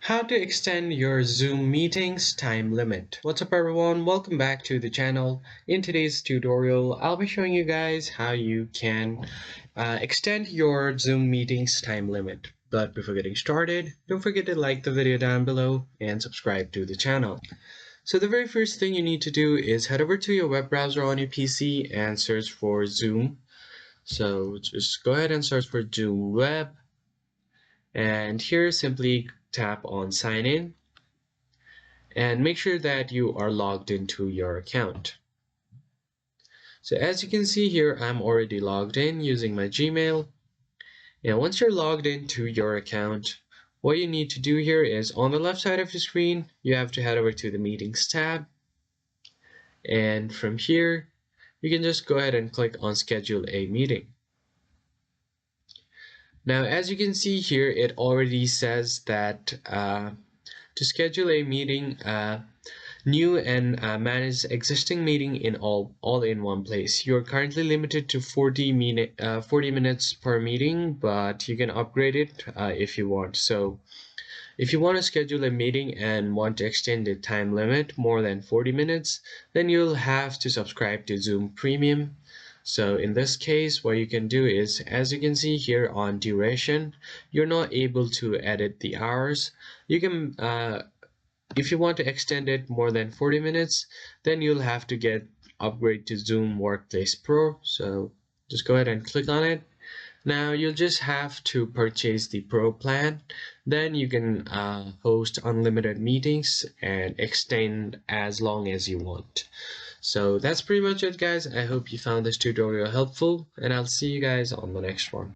How to extend your Zoom meetings time limit. What's up everyone, welcome back to the channel. In today's tutorial, I'll be showing you guys how you can extend your Zoom meetings time limit. But before getting started, don't forget to like the video down below and subscribe to the channel. So the very first thing you need to do is head over to your web browser on your PC and search for Zoom. So just go ahead and search for Zoom Web. And here simply tap on sign in and make sure that you are logged into your account. So as you can see here, I'm already logged in using my Gmail. And once you're logged into your account, what you need to do here is on the left side of the screen, you have to head over to the meetings tab. And from here, you can just go ahead and click on schedule a meeting. Now, as you can see here, it already says that to schedule a meeting, new and manage existing meeting in all in one place. You're currently limited to 40 minutes per meeting, but you can upgrade it if you want. So if you want to schedule a meeting and want to extend the time limit more than 40 minutes, then you'll have to subscribe to Zoom Premium. So in this case, what you can do is, as you can see here on duration, you're not able to edit the hours. You can if you want to extend it more than 40 minutes, then you'll have to upgrade to Zoom Workplace Pro. So just go ahead and click on it. Now you'll just have to purchase the Pro plan. Then you can host unlimited meetings and extend as long as you want. So that's pretty much it, guys. I hope you found this tutorial helpful, and I'll see you guys on the next one.